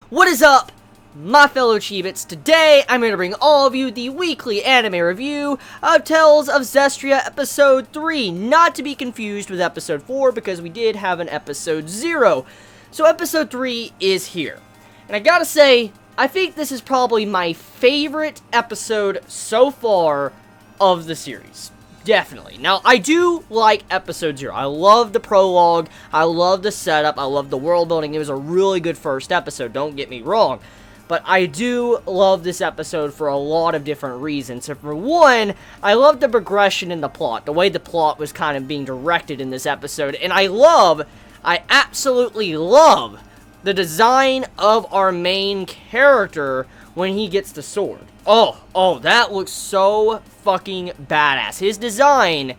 What is up, my fellow Chibits? Today, I'm going to bring all of you the weekly anime review of Tales of Zestiria Episode 3, not to be confused with Episode 4, because we did have an Episode 0. So Episode 3 is here. And I gotta say, I think this is probably my favorite episode so far of the series. Definitely. Now, I do like Episode 0. I love the prologue, I love the setup, I love the world building. It was a really good first episode, don't get me wrong. But I do love this episode for a lot of different reasons. So for one, I love the progression in the plot, the way the plot was kind of being directed in this episode. And I absolutely love the design of our main character when he gets the sword. Oh, that looks so fucking badass. His design,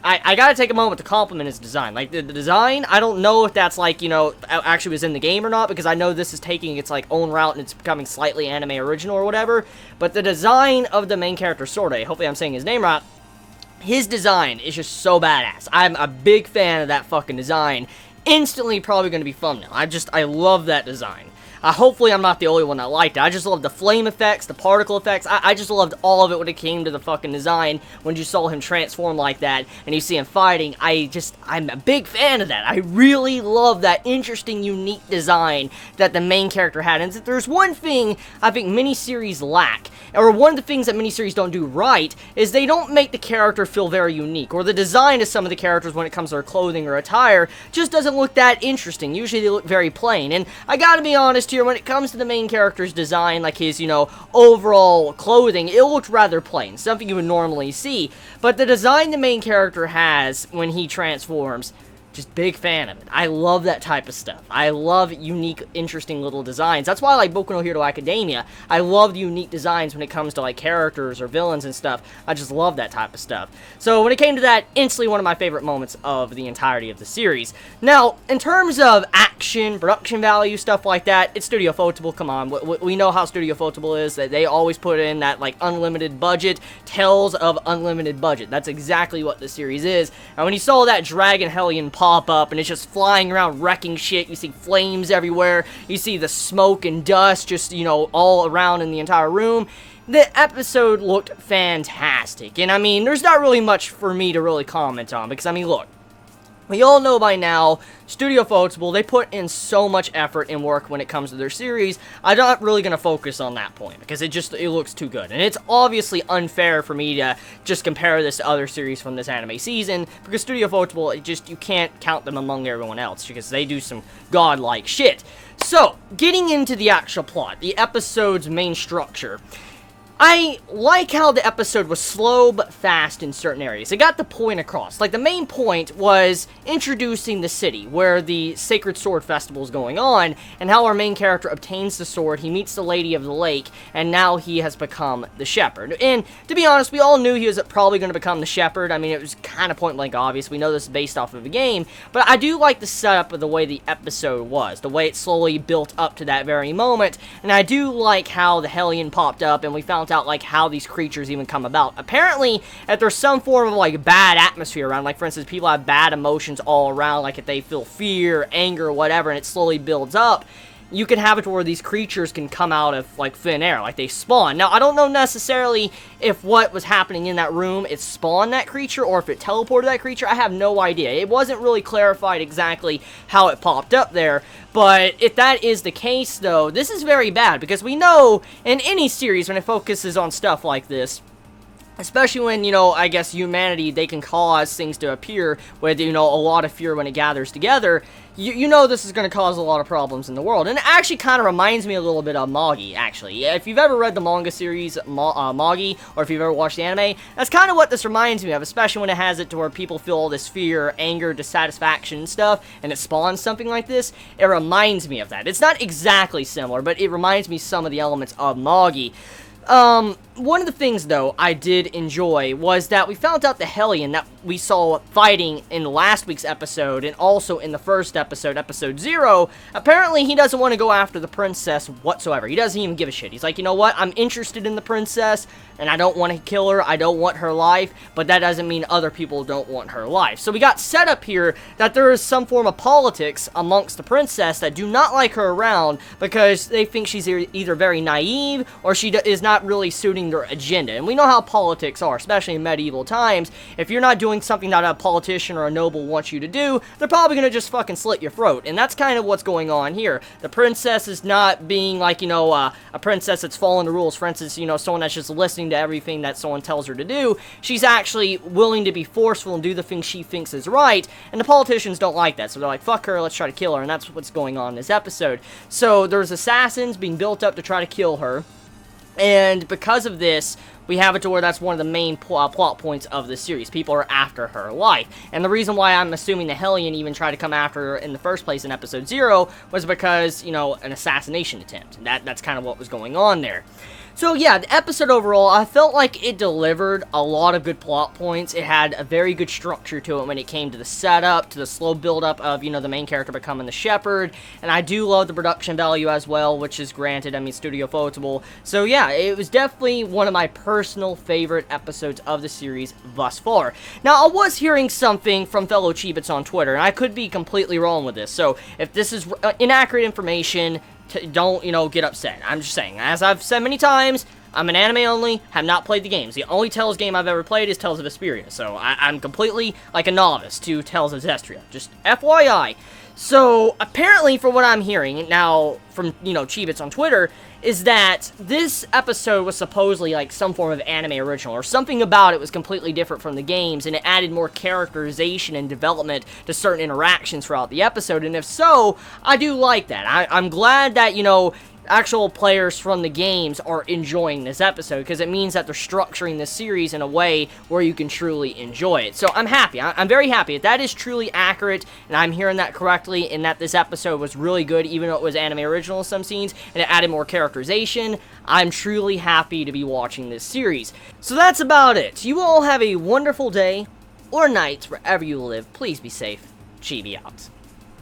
I gotta take a moment to compliment his design. Like, the design, I don't know if that's, like, you know, actually was in the game or not, because I know this is taking its, like, own route and it's becoming slightly anime original or whatever, but the design of the main character, Sorde, hopefully I'm saying his name right, his design is just so badass. I'm a big fan of that fucking design. Instantly probably going to be thumbnail. I love that design. Hopefully I'm not the only one that liked it. I just love the flame effects, the particle effects. I just loved all of it when it came to the fucking design. When you saw him transform like that and you see him fighting, I'm a big fan of that. I really love that interesting, unique design that the main character had. And if there's one thing I think miniseries lack, or one of the things that miniseries don't do right, is they don't make the character feel very unique. Or the design of some of the characters when it comes to their clothing or attire just doesn't look that interesting. Usually they look very plain. And I gotta be honest here, when it comes to the main character's design, like his, you know, overall clothing, it looked rather plain, something you would normally see. But the design the main character has when he transforms, just big fan of it. I love that type of stuff. I love unique, interesting little designs. That's why I like Boku no Hero Academia. I love the unique designs when it comes to, like, characters or villains and stuff. I just love that type of stuff. So when it came to that, instantly one of my favorite moments of the entirety of the series. Now, in terms of action, production value, stuff like that, it's Studio Photable. Come on, we know how Studio Photable is. That they always put in that, like, unlimited budget. Tales of unlimited budget. That's exactly what the series is. And when you saw that Dragon Hellion pop up and it's just flying around wrecking shit, you see flames everywhere, you see the smoke and dust just, you know, all around in the entire room. The episode looked fantastic. And I mean, there's not really much for me to really comment on, because I mean, look, we all know by now, Studio Photable, they put in so much effort and work when it comes to their series. I'm not really going to focus on that point, because it looks too good. And it's obviously unfair for me to just compare this to other series from this anime season, because Studio Photable, you can't count them among everyone else, because they do some godlike shit. So, getting into the actual plot, the episode's main structure. I like how the episode was slow but fast in certain areas. It got the point across. Like, the main point was introducing the city where the Sacred Sword Festival is going on, and how our main character obtains the sword, he meets the Lady of the Lake, and now he has become the Shepherd. And, to be honest, we all knew he was probably going to become the Shepherd. I mean, it was kind of point-blank obvious. We know this is based off of a game, but I do like the setup of the way the episode was, the way it slowly built up to that very moment, and I do like how the Hellion popped up, and we found out, like, how these creatures even come about. Apparently, if there's some form of, like, bad atmosphere around, like, for instance, people have bad emotions all around, like, if they feel fear, anger, whatever, and it slowly builds up, you can have it to where these creatures can come out of, like, thin air, like they spawn. Now, I don't know necessarily if what was happening in that room, it spawned that creature, or if it teleported that creature. I have no idea. It wasn't really clarified exactly how it popped up there, but if that is the case, though, this is very bad, because we know in any series when it focuses on stuff like this, especially when, you know, I guess humanity, they can cause things to appear with, you know, a lot of fear when it gathers together. You know this is going to cause a lot of problems in the world. And it actually kind of reminds me a little bit of Magi, actually. If you've ever read the manga series Magi, or if you've ever watched the anime, that's kind of what this reminds me of, especially when it has it to where people feel all this fear, anger, dissatisfaction and stuff, and it spawns something like this. It reminds me of that. It's not exactly similar, but it reminds me some of the elements of Magi. one of the things, though, I did enjoy was that we found out the Hellion that we saw fighting in last week's episode and also in the first episode, episode 0, apparently he doesn't want to go after the princess whatsoever. He doesn't even give a shit. He's like, you know what, I'm interested in the princess, and I don't want to kill her, I don't want her life, but that doesn't mean other people don't want her life. So we got set up here that there is some form of politics amongst the princess that do not like her around because they think she's either very naive or she is not really suiting their agenda. And we know how politics are, especially in medieval times. If you're not doing something that a politician or a noble wants you to do, they're probably going to just fucking slit your throat. And that's kind of what's going on here. The princess is not being like, you know, a princess that's following the rules. For instance, you know, someone that's just listening to everything that someone tells her to do. She's actually willing to be forceful and do the things she thinks is right. And the politicians don't like that. So they're like, fuck her, let's try to kill her. And that's what's going on in this episode. So there's assassins being built up to try to kill her. And because of this, we have it to where that's one of the main plot points of the series. People are after her life. And the reason why I'm assuming the Hellion even tried to come after her in the first place in episode 0 was because, you know, an assassination attempt. That's kind of what was going on there. So yeah, the episode overall, I felt like it delivered a lot of good plot points. It had a very good structure to it when it came to the setup, to the slow build-up of, you know, the main character becoming the shepherd. And I do love the production value as well, which is granted, I mean, studio votable. So yeah, it was definitely one of my personal favorite episodes of the series thus far. Now, I was hearing something from fellow Chibits on Twitter, and I could be completely wrong with this. So if this is inaccurate information, don't, you know, get upset. I'm just saying, as I've said many times, I'm an anime only, have not played the games. The only Tales game I've ever played is Tales of Zestiria, so I'm completely like a novice to Tales of Zestiria. Just FYI. So, apparently, for what I'm hearing, now, from, you know, Chibits on Twitter, is that this episode was supposedly, like, some form of anime original, or something about it was completely different from the games, and it added more characterization and development to certain interactions throughout the episode, and if so, I do like that. I'm glad that, you know, actual players from the games are enjoying this episode, because it means that they're structuring this series in a way where you can truly enjoy it. So I'm happy. I'm very happy. If that is truly accurate, and I'm hearing that correctly, and that this episode was really good, even though it was anime original in some scenes, and it added more characterization, I'm truly happy to be watching this series. So that's about it. You all have a wonderful day, or night, wherever you live. Please be safe. Chibi out.